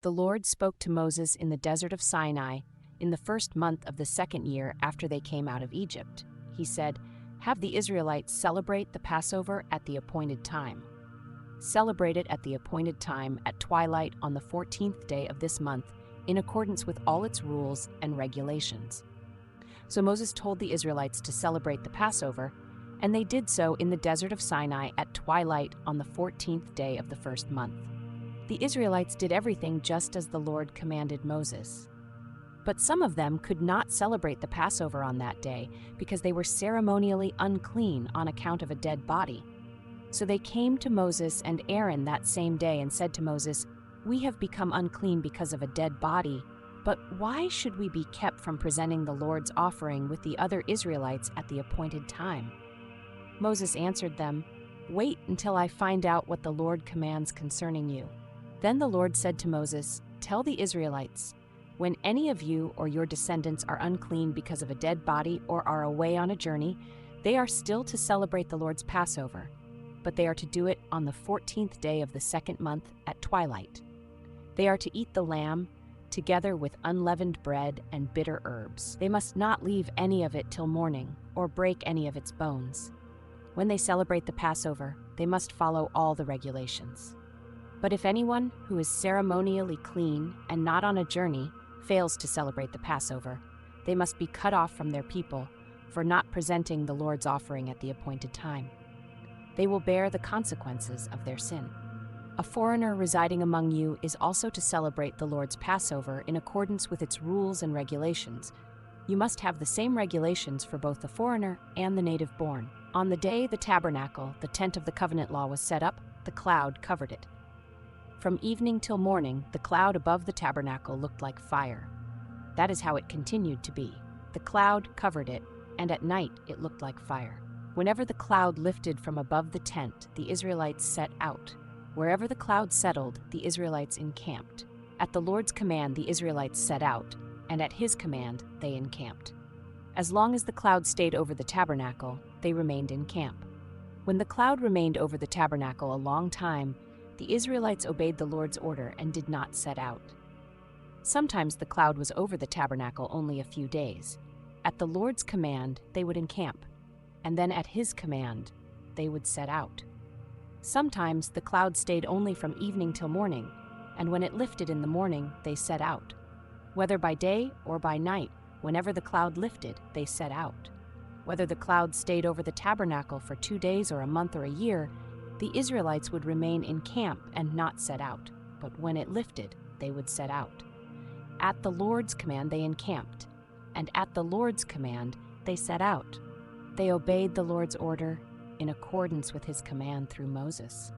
The Lord spoke to Moses in the Desert of Sinai in the first month of the second year after they came out of Egypt. He said, "Have the Israelites celebrate the Passover at the appointed time. Celebrate it at the appointed time at twilight on the 14th day of this month, in accordance with all its rules and regulations." So Moses told the Israelites to celebrate the Passover, and they did so in the Desert of Sinai at twilight on the 14th day of the first month. The Israelites did everything just as the Lord commanded Moses. But some of them could not celebrate the Passover on that day because they were ceremonially unclean on account of a dead body. So they came to Moses and Aaron that same day and said to Moses, "We have become unclean because of a dead body, but why should we be kept from presenting the Lord's offering with the other Israelites at the appointed time?" Moses answered them, "Wait until I find out what the Lord commands concerning you." Then the Lord said to Moses, "Tell the Israelites, when any of you or your descendants are unclean because of a dead body or are away on a journey, they are still to celebrate the Lord's Passover, but they are to do it on the 14th day of the second month at twilight. They are to eat the lamb together with unleavened bread and bitter herbs. They must not leave any of it till morning or break any of its bones. When they celebrate the Passover, they must follow all the regulations. But if anyone who is ceremonially clean and not on a journey fails to celebrate the Passover, they must be cut off from their people for not presenting the Lord's offering at the appointed time. They will bear the consequences of their sin. A foreigner residing among you is also to celebrate the Lord's Passover in accordance with its rules and regulations. You must have the same regulations for both the foreigner and the native born. On the day the tabernacle, the tent of the covenant law, was set up, the cloud covered it. From evening till morning, the cloud above the tabernacle looked like fire. That is how it continued to be. The cloud covered it, and at night it looked like fire. Whenever the cloud lifted from above the tent, the Israelites set out. Wherever the cloud settled, the Israelites encamped. At the Lord's command, the Israelites set out, and at his command, they encamped. As long as the cloud stayed over the tabernacle, they remained in camp. When the cloud remained over the tabernacle a long time, the Israelites obeyed the Lord's order and did not set out. Sometimes the cloud was over the tabernacle only a few days. At the Lord's command, they would encamp, and then at his command, they would set out. Sometimes the cloud stayed only from evening till morning, and when it lifted in the morning, they set out. Whether by day or by night, whenever the cloud lifted, they set out. Whether the cloud stayed over the tabernacle for 2 days or a month or a year, the Israelites would remain in camp and not set out, but when it lifted, they would set out. At the Lord's command they encamped, and at the Lord's command they set out. They obeyed the Lord's order in accordance with his command through Moses.